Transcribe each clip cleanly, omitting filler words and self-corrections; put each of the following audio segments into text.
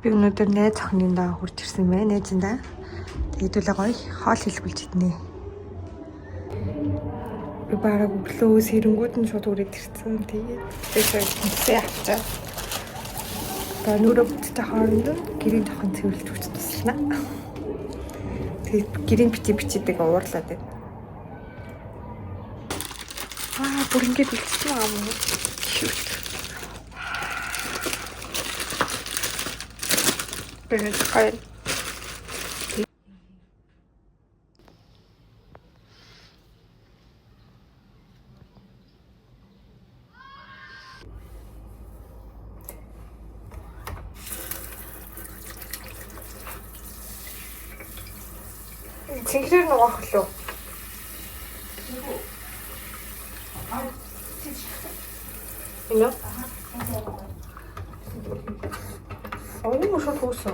Би өнөөдөр найз охиндаа хурж ирсэн байна. Найзандаа. Тэгээд үл гоё хоол хэлбэлж иднэ. Би бараг өглөө сэрэнгүүд нь шууд үрээд ирсэн. Тэгээд тэсээ авчаа. Та нүрэ бүттэй хооронд гэрийн тохон цэвэрлж өгч туслана. Тэгээд гэрийн бичидэг уурлаад байна. Бүр ингэж үлдсэн юм аа. Бэрэж хай. Цэнхрээр нугаах лөө. Ино? Оо, шууд хөөсөн.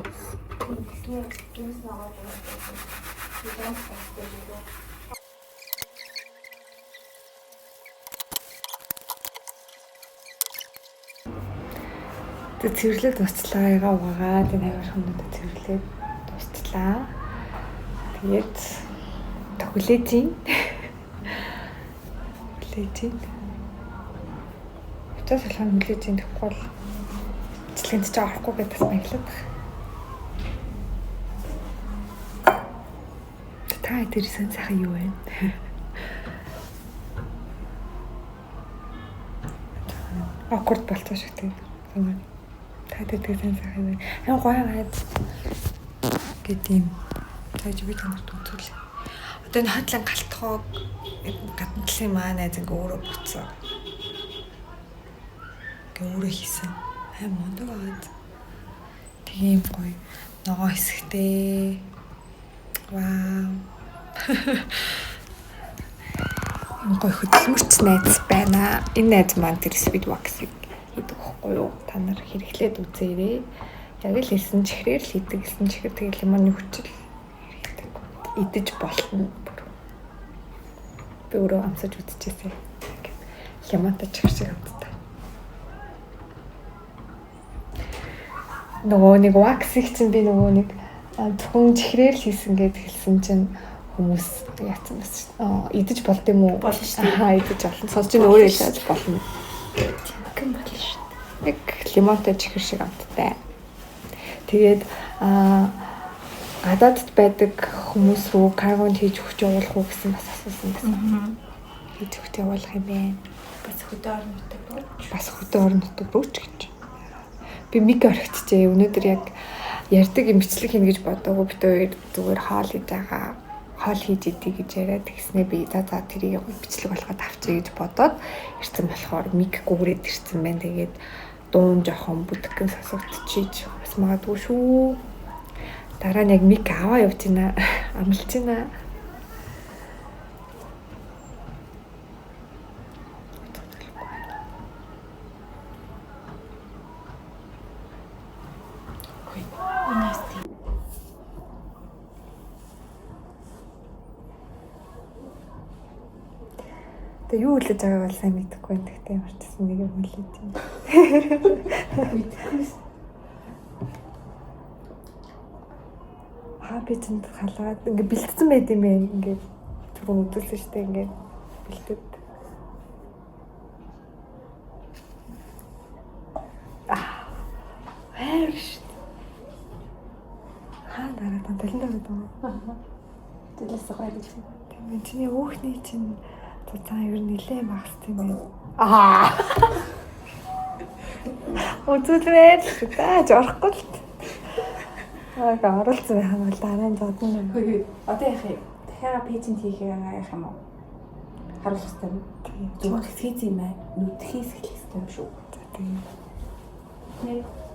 Тэг цэвэрлээд дуслаа, ягаа угаагаад энэ авир хүмүүст цэвэрлээд дуслаа. Тэгээд хүлээж ийн. Өчигдөр салхаа хүлээж ийн гэхгүй бол бичлэгэнд ч орохгүй гэдээ бас баярлаад байна. Та тэрсэн сайхан юу вэ? Аккорд болцоо шиг тийм. Та тэрсэн сайхан юу вэ? Гоё гайд гэдэм. Таж би танарт үзүүлээ. Одоо энэ хатлан галтхог гадна талын маа найз ингээ өөрөө буцаа. Ингээ өөрөө хийсэн. Мондог аваад. Тийм гоё. Ногоо хэсэгтэй. Вау. Гоё хөдөлмөрч найз байна. Энэ найз маань тэр speed wax-ыг хийдэг байхгүй юу? Та нар хэрэглээд үзээрэй. Яг л хэлсэн чихрээр л хийдэг. Хэлсэн чихэр тэгэл лимоны хүчил идэж болно. Би өөрөө амсаж үзчихсэн. Лимонтой чихэр шиг амттай. Нөгөө нэг wax-ийг чинь би нөгөө нэг зөвхөн чихрээр л хийсэн гэд хэлсэн чинь хүмүүс яатсан бас идэж болд юм уу? Болно шүү дээ. Идэж болно. Сонсож нь өөрөө хэлж болно. Тийм болно шүү дээ. Яг лимонтой чихэр шиг амттай. Тэгээд гадаадд байдаг хүмүүс рүү каргонд хийж өгч явуулах уу гэсэн бас асуусан байсан. Хийж өгч явуулах юм бэ? Бас хөдөө орон нутаг рууч гэж. Би миг орхицжээ. Өнөөдөр яг ярьдаг юм бичлэг хийнэ гэж бодоагүй. Би тэр зүгээр хоол хийж байгаа. Хоол хийж идэх гэж яриад тэгснэ би за тэрийг бичлэг болгоод авчия гэж бодоод ирсэн болохоор миг гүүрээд ирсэн байна. Тэгээд дуун жоохон бүтгэн сосогдчихиж бас магадгүй шүү. Дараа нь яг миг аваа явж байна. Амлж байна. Тэгээ юу хэлж байгааг бол сайн мэдэхгүй байна. Тэгтээ ямар ч гэсэн нэг юм хэлээд байна. Мэдхгүй. Би тэнд халаад ингээ бэлтсэн байд юм бэ ингээ түрүүн үзүүлсэн шүү дээ ингээ бэлтэд. Хайрш. Дараа талент байгаа. Тэглээс гоё гэж. Тийм чиний өөхний чинь цаа ер нь нилээн багс тийм байна. Үзүүлвэр л та жорхгүй л. Оролцсон байх юм бол дараа нь зодно. Одоо яах юм? Дахиад пэйжэнд хийх яах юм уу? Харуулах хэрэгтэй юм. Тийм. Физ юм аа. Нүдхээс эхлэх хэрэгтэй юм шүү. За тийм.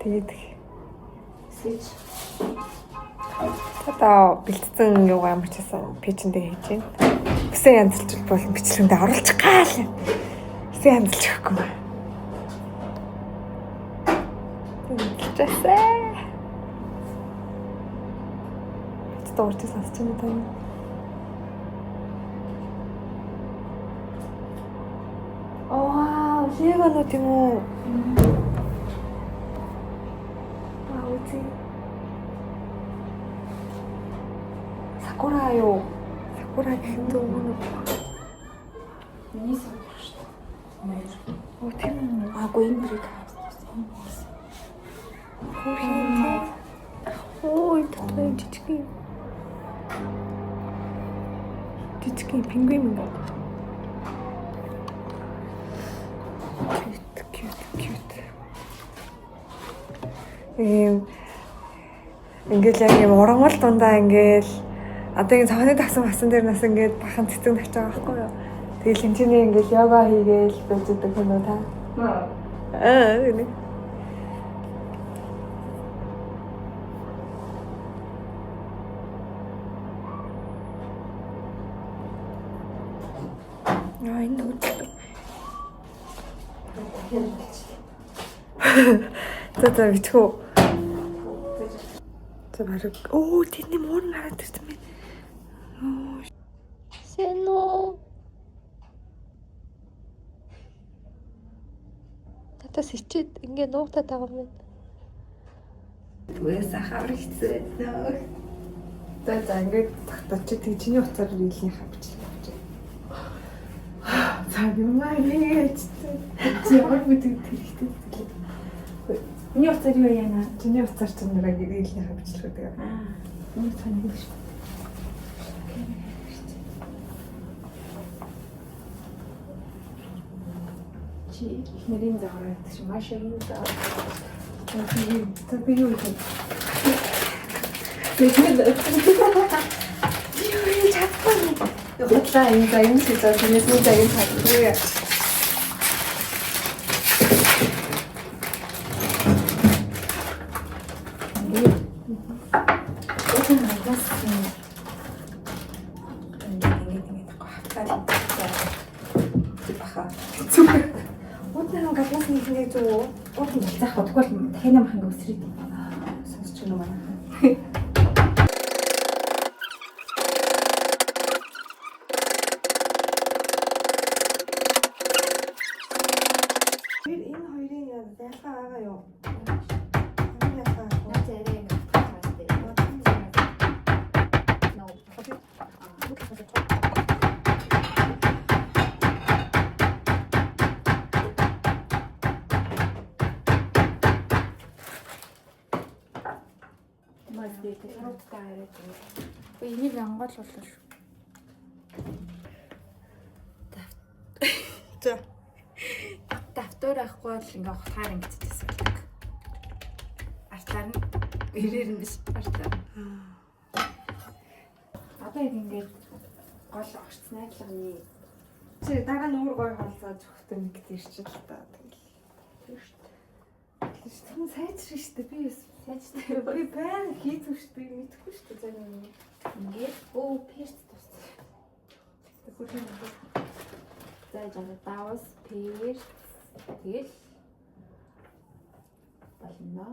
Тэгээд switch. Одоо бэлдсэн юу ямар ч гэсэн пэйжэндээ хийж байна. Хүсэн янзлж болон бичлэгэндээ оруулчих гал. Хүсэн янзлж өгөхгүй. Тэсээ. Орж сонсч байна тань. Вау, лего нот юм уу? Вау, тий. Сакура юу? Сакура гэхэнтэй өгнө. Миний сан шүү дээ. Оо тийм үү. Аагүй энэ дэрэг хаасан. Ой, тэр жижиг. Жижиг пингвин юм байна. Cute. Ингээл яг юм урангал дундаа ингээл одоо ингэ цааны тагсан басан дээр нас ингээд бахан цэцэг навч байгаа байхгүй юу. Тэгэл хэмжээний ингээл йога хийгээл үздэг хүн үү та. Энийг. Энэ үгүй. За бичгүү. За бараг оо тэний муурн хараад ирсэн бэ. Оо. Сэно. Татас ичээд ингээ нуугтаа тагаа юм. Түгээс хавар хэцүү нөө. За ингээ татчих тэг чиний утсаар нийлний хавчих. За юмаа нээч. Чи ямар бүдэг хэрэгтэй. Миний утсаар юу яана? Чиний утсаар ч нэрээ нийлний хавчлах гэдэг. Энэ санаа гэж. Чи их нэрийн загараад чи маш юм да. Би юу юм? Юу чадахгүй. Хотлаа энэ за энэ шиг заа тэнэс нэг загин чадахгүй. За ходгол тань амхан өсрээд сонсч байна уу манай. Энийг ангол боллоо шүү. За. Давтар ахгүй бол ингээ хутгаар ингэчихсэн байдаг. Артаар нь ирээр нь биш артаар. Одоо ингээд гол огц найдлагын Чи дараа нь өөр гоё хаалцаад зөвхөн нэг ирчихэл та тэгэл. Тэр шүү дээ. Тэгвэл сайжрах шүү дээ. Би сайжрах. Би баян хийдэг шүү дээ. Би мэдэхгүй шүү дээ. За ингээд перст тустай. За жаа давс перст тэгэл болно.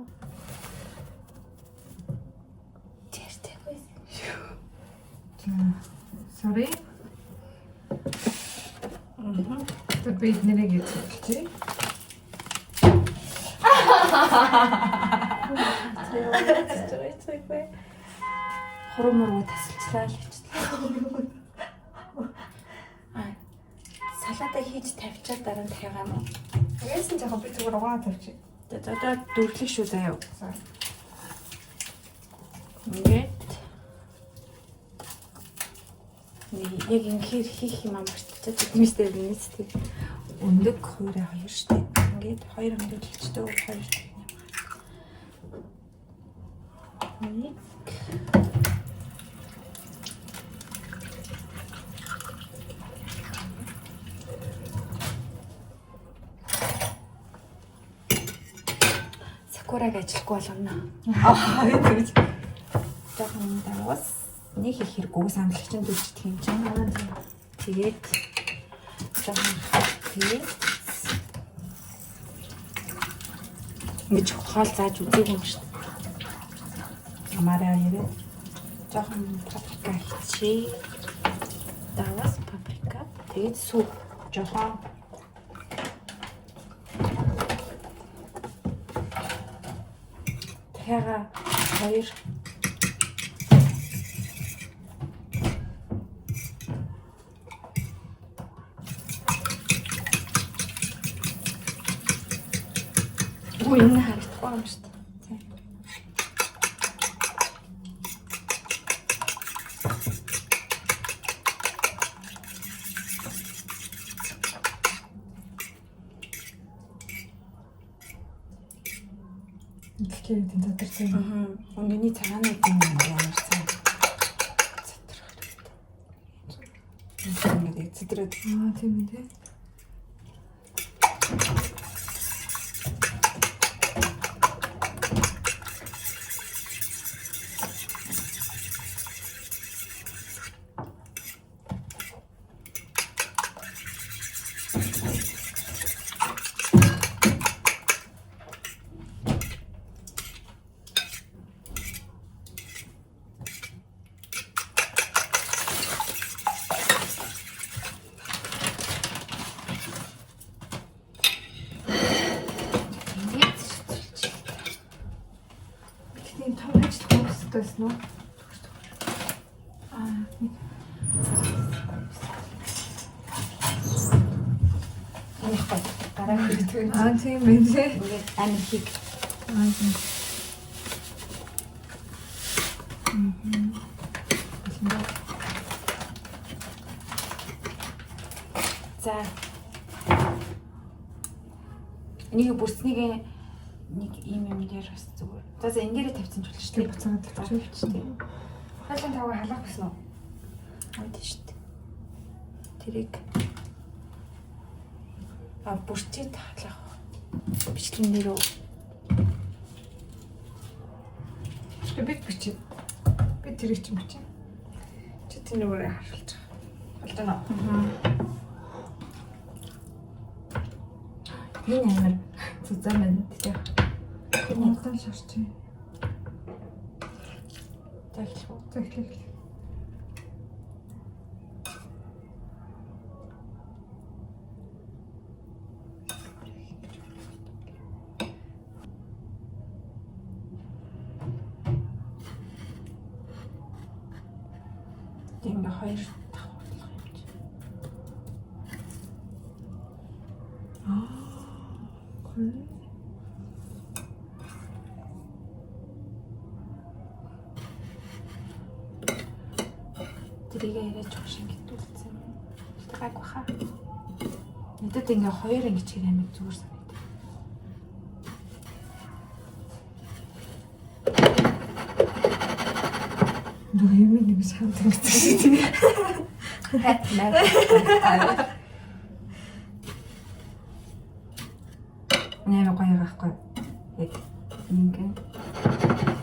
Тэртэй байсан. Sorry. Тэр бид нэрийг хэлчихье. Хурам муруу тасалчлаа л хэвчлээ. Салаата хийж тавьчаад дараа нь тавигаа юм уу? Яасан жоохон би зүгээр угаа тавьчих. Одоо дүрлэх шүү заяа. Ингээд яг ингээд хийх юм амарчдаг гэдэгтэй биз дээ. Өндөг 2 штэ. Ингээд 2 хөндлөлттэй 2 штэ. Нэг Сакураг ажиллахгүй болгоно. Тэгэж. Тэгвэл даваас нэг их хэрэггүй саналч нь дүрчдэг юм чинь. Тэгээд тэгээд ингэж хоол зааж үзег юм шүү дээ. Амаараа ярэ. Жохон паприка хийчихье. Даваас паприка. Тэгээд сүп жохон Тэга 2 Үгүй энэ харагдахгүй юм шүү дээ. За. Итгэж энэ задарсан. Өнөөний цагаанууд юм ямар цаа. Задрах. Ингээд задраад. Тийм үү те. Тийм том ажил хийсэн үү? Дараа хэрэгтэй. Тийм байх. Ингээд амир хийг. За. Энийг бүрснийг нэг ийм юм дээр бас зүгээр. За энэ дээрээ тавьсан ч болно шүү дээ. Буцаад тавьчих шүү дээ. Хайлан тавга халах гэсэн үү? Ой тийм шүү дээ. Тэрийг бүрчээд халах бичлэн дээр үү? Бид бичээ. Би тэрийг чинь бичээ. Чи тэнүүрээ харуулж байгаа. Болж байна уу? Энэ амар зүзэн байна тийм. Энэ тань шарч. Тэглэх. Ингээ хоёр давхарлах юм чи. Тэрийг яриач хош ингэдүүлсэн. Тэ гайгүй хаа. Надад ингээ хоёр ингэ чиг амиг зүгээр санагдав. Юм нэг шантан гэсэн. Нэр гоё байхгүй. Яг ингэн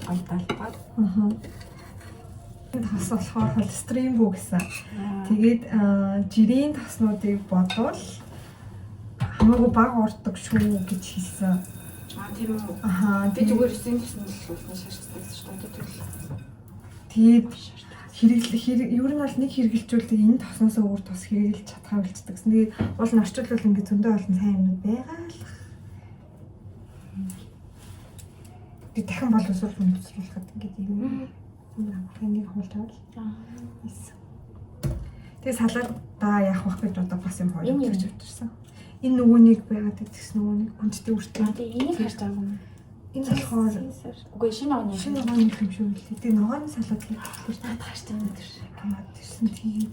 гоё талбар. Энэ тас болохоор стрим бүү гэсэн. Тэгээд жирийн таснуудыг бодвол хамаагүй бага урддаг шүү гэж хэлсэн. Тийм үү. Би зүгээр эсийн гэсэн л үлдэн шаарддаг шүү дээ. Тэгээд ер нь бол нэг хэрэгжилжүүлдэг энэ тосноосоо өөр тос хэрэгжилж чадхаа болцдог гэсэн. Тэгээд уул нь орчуулвал ингэ зөндөө олон сайн юмнууд байгаа л. Би дахин боловсруулах ингээд юм. Энийг хуулж авал. Тэгээ салаар да яах вэ гэж одоо бас юм хоёр гэж утсан. Энэ нөгөөнийг байгаад гэсэн нөгөөнийг хүнчтэй үртэй. Энийг харж байгаа юм. Энэ болохоор үгүй шинэ оны юм шүү дээ. Тэгээ ногооны салаад хийх тааш тийм өдөр гэмэд ирсэн тийм.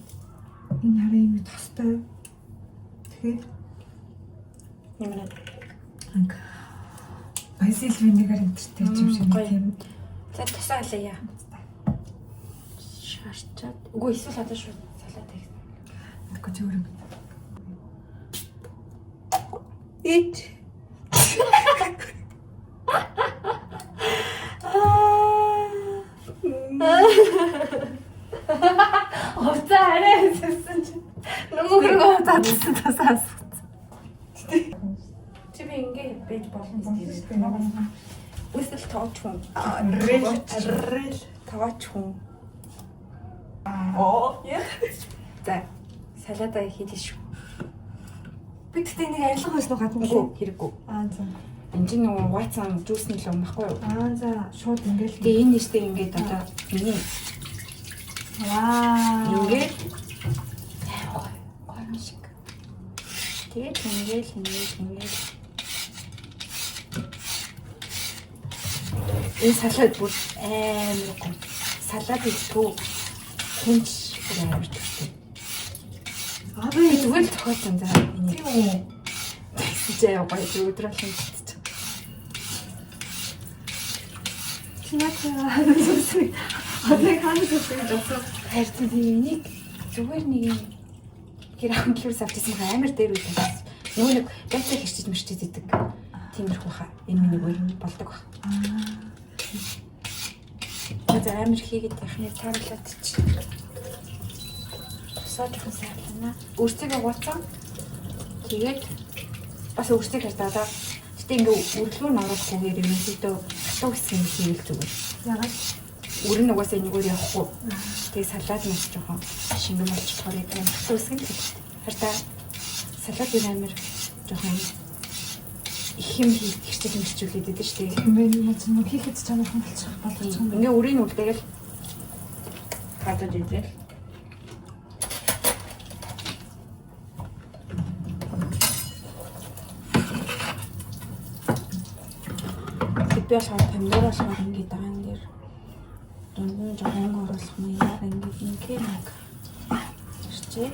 Энэ хараа юм тостой. Тэгээд нэмээд Байсил винегар энтертэй юм шиг тийм. За тасаалаа яа. Шаачаад. Үгүй эсвэл одоо шүү салаад хийх. Тэгэхгүй зүгээр юм. Ит. Овцаа арай хэвсэн чи. Нөгөө татсан тасаас. Чи би ингэ байж болно тийм. Үсэл тооч хүн. Рэл тооч хүн. Яа. За салаада хийх шүү. Би тэгтээ нэг арилга хойсноо гадна хэрэггүй. За. Энд чинь нөгөө ватсан жуусны л юм баггүй юу? За шууд ингээл. Тэгээ энэ нэстэй ингээд одоо миний ингээд гоё шиг. Тэгээд ингээл Энэ салаад бүр амар гоо. Салаад идтгүү. Хүнч бүр амар төвтэй. Би зүгээр л тохиолсон за энийг. Тийм үү. Зээ гоё өдрөл хэмжиж. Тинатаа зүсэг. Одоо хаана зүсэг жоо. Хайрцаг энийг зүгээр нэг юм гэр хамтлагаас авчихсан амар дээр үлдээ. Нөгөө нэг гацаа хэрчиж мэрчиж идэг. Тиймэрхүү хаа. Энэ миний өөр болдог баг. За амар хийгээд яхны тааруулаад чи. Тусаад их сайхан. Өөрсдөө гуцсан. Тэгээд бас өөрсдөө хардаа. Гэтэ ингээ үргэлжлүүр нь оруулахгүйгээр юм өдөө хатуу хэсэг нь хийвэл зүгээр. Ягаад? Үр нь угаасаа нэгээр явахгүй. Тэгээд салаад маш жоохон шингэн болчихоор юм. Хатуу хэсэг нь хардаа салаад амар жоохон их юм хийх хэрчээ мэрчүүлээд идэв шүү дээ. Мэн юм хийхэд чанархан болчих болж байгаа. Ингээ үрийн үлдээгэл хадад идэл. Би болохоор помидор болохоор ингээд байгаа юм дээр дунд нь жоохон оруулах юм яа ингээд ингээ нэг ирчээ.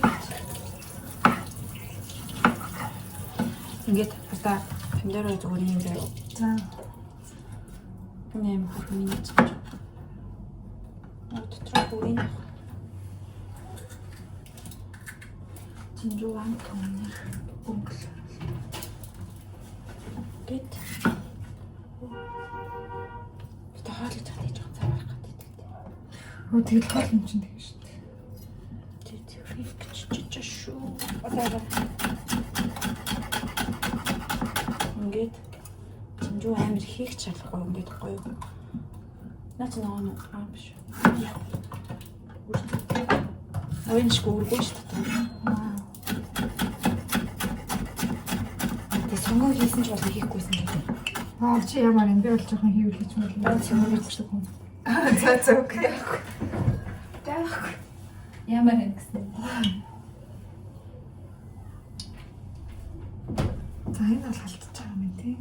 Ингээд хата помидороо зүгээр юм дээр. За. Нэм хат минут ч. Дотроо бүрийн 진주 한 통을 옹글. Гэт. Тэ хаалт чадаж байгаа цаа байх гэдэг. Өө тэгэл хоол юм чинь тэгэж шүү дээ. Тэр чич шүү. Одоо ингээд 진주 амар хийх чадахгүй ингээд гоё. Наач нөө аа биш. Оянч гүргүү шүү дээ. Сонгоо хийсэн ч бол хийхгүйсэн гэдэг. Чи ямар юм бэ бол жоохон хийвэл хийж мөрлөө. Тэгвэл хүн. За окей. Яах. Ямар юм гэсэн. За энэ бол халтж байгаа юм тий.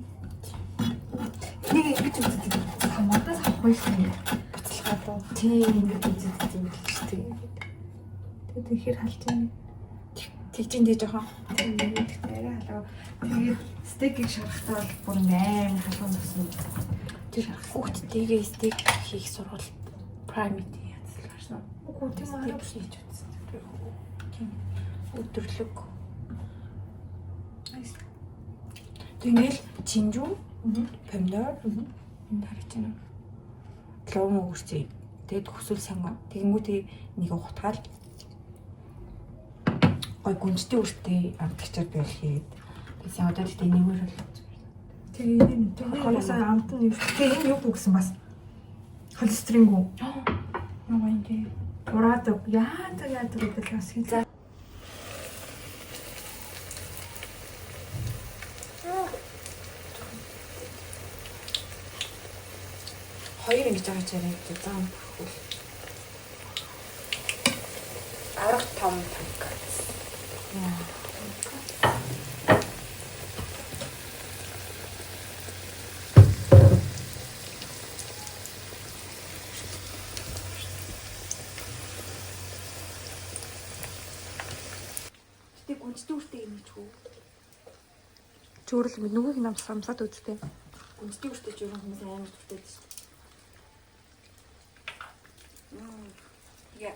Нэг ингэж үздэг. Хамаатаас авахгүй юм. Буцалгаа доо. Тий ингэж үздэг юм л шүү дээ. Тэгээд ихэр халж байна. Тэгжин дээ жоохон. Арай халаа. Тэгээд стейкийг шарахтаа бол бүр аим халуун болсон. Тэр хүүхдтэйгээ стейк хийх сургал primate яцлаа. Үгүй тийм аа хийж үзсэн. Тийм. Өдөрлөг. Тэнгэл чинжүү, помидор, харагч байна. Лавн өгсөй. Тэгээд хөсөл сангаа. Тэгэнгүүтээ нэг ухтгаал. Гой гүнжтэй үртэй амтгчаар би бол хийгээд. Тэгсэн одоо тэгтээ нэгээр бол. Тэгээ энэ холосоо амт нь юу. Тэгээ энэ юу гэсэн бас холестерингүү. Яа энэ тий. Ураад яадаг гэдэг бас хийлээ. Хоёр ингэж байгаа ч яриад зам бүрхүүл. Арга том танкац. Яа. Тэ гүнжтэй үртэй юм чүү. Чөөрөл нөгөөг нам самсаад үзтээ. Гүнжтэй үртэй ч юу хүмүүс амар төртэй дээ. Я.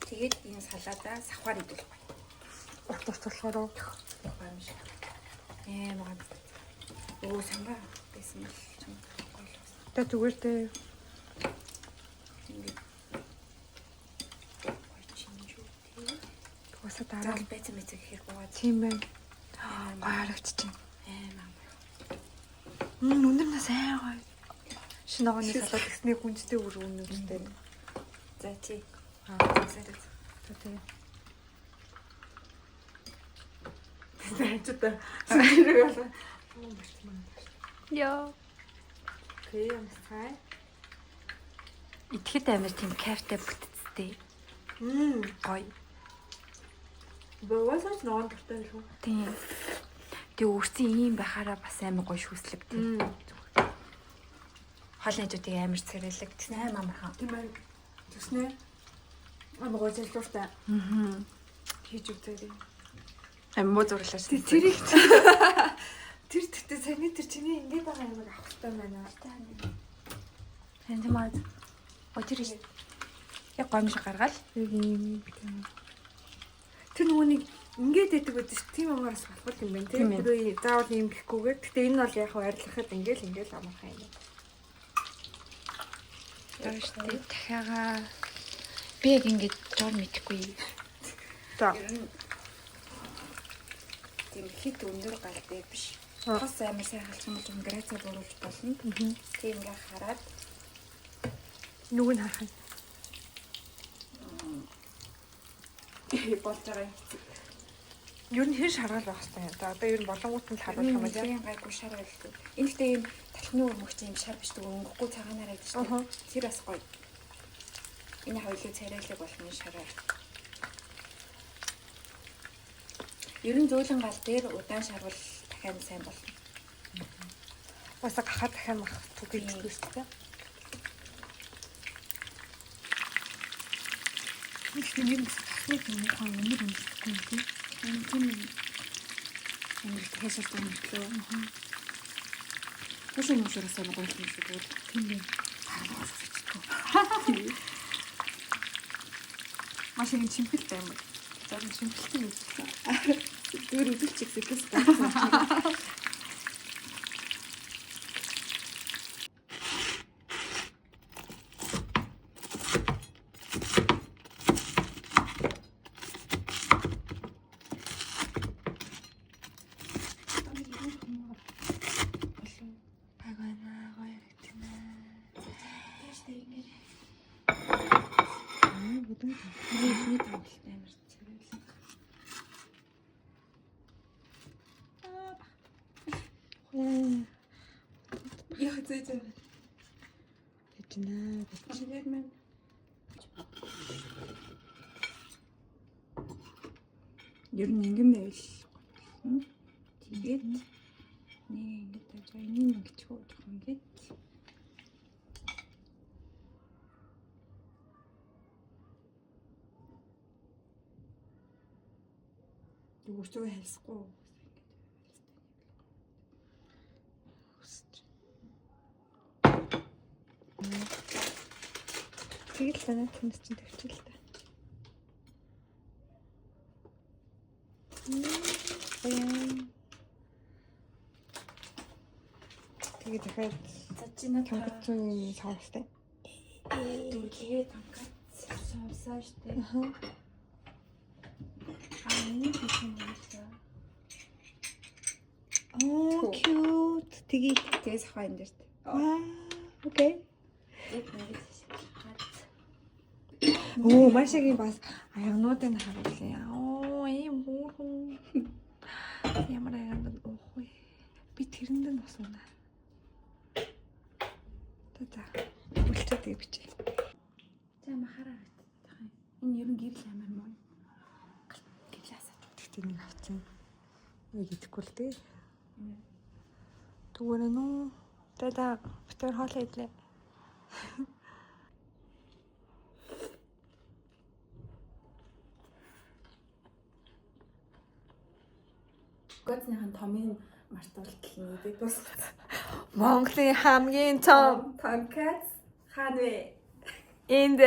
Тэгээд энэ салаадаа сахаар идэх бай. Урт болохоор Гоё юм шиг. Мага. Оо сангаа байсан л чам гоё л. та зүгээр дээ. Ингээд гоё чинжүү тий. Уусаа дараа Заал байцсан мэт гэхээр гоо. тийм байна. Гоё харагдчих. Мага. Өндөр нас сайн гоё. Шинэ огоны салаад гэсний гүнжтэй үр үнэтэй. За тий. Тэгээ. Зайчтай. Сэрэг болоо. Яа. Окей, амстай. Итгэхэд амар тийм кайфтай бүтцтэй. Гоё. Бовосоч нон дуртай л үү? Тийм. Тэгээ үрсэн ийм байхаараа бас амар гоё шүүслэг тийм. Хоолны хажуудыг амар царайлаг. Тэс амар амархан. Тийм ээ. Тэснэ. Амар гоё зэлдуртай. Хийж үзээрэй. Амар муу зурлаа шүү. Тэрийг тэр тэгтээ саяны тэр чиний ингэ байгаа юм авах хэрэгтэй байна. Энд маа. Өдөр яг гомж гаргаал. Тэр нөгөө нэг ингээд байдаг байдаг шүү. Тийм амаараас болох юм байна. Тэр бүрээ заавал юм гэхгүйгээр. Гэтэ энэ бол яг арилгахад ингээл амархан юм. Тэгтээ дахиагаа би яг ингэж дор мэдэхгүй. За. Тийм хит өндөр галтай биш. Бас амар сайн халчих юм бол грацаа бууруулж болно. Тийм ингээ хараад Нүг нь харах юм. болж байгаа юм. Юу н хэн шаргал байх хэрэгтэй. За одоо ер нь болонгууд нь харуулах юм байна. Тийм гайгүй шар байлгүй. Энэ л ийм талхны өрмөгч юм шар биш дгүй өнгөхгүй цагаанаар байдаг шүү дээ. Тэр бас гоё. Энэ хоёулаа царайлаг болох нь шараа. Ер нь зөөлөн гал дээр удаан шарвал дахиад сайн болно. Бас гахаад дахиад мах түгэж өгөх шүү дээ. Нэг юм хаан өмнөр өмсөхгүй юм тийм. Энэ тэхэшэр томтлоо. Тэшэр мөшөөс амар гоё юм шиг бол тийм юм. Машин чимпэлтэй юм. За чимпэлтэй юм. Дөр үзүүлчих сэкэс байна. Яа зэжэн. Бэтнэ. Машинэр мэн. Ер нь ингэн байвал. Тэгээд нэг ингэ тавьж энэ ингэж хөөж ингээд Өөртөө хэлсэхгүй. Тэгэл байна тэнэс чинь төвчл та. Тэгээ дахиад цачина тонгоцсон саустай. дүүгээ тангад савсаа штэ. Энэ бихэн яа. Oh, cute. Тэгээс хаа энэ дэрт. Okay. Яг ингэж хат. Оо, машигийн бас аягнуудыг харуулъя. Оо, ийм хөөрхөн. Ямар аягнууд уухгүй. Би тэрэнд нь бас унаа. За. Үлчээд бичээ. За махараа. Энэ ер нь гэрэл амар муу. Гэвлээ асаач. Тэгтээ нэг авчин. Нэг идэхгүй л дээ. Түгээрээ нүү. Дада, битэр хоолоо идлээ. Гоцныхан томын мартуулт нээдэг бас. Монголын хамгийн том Подкаст хаан вэ? энд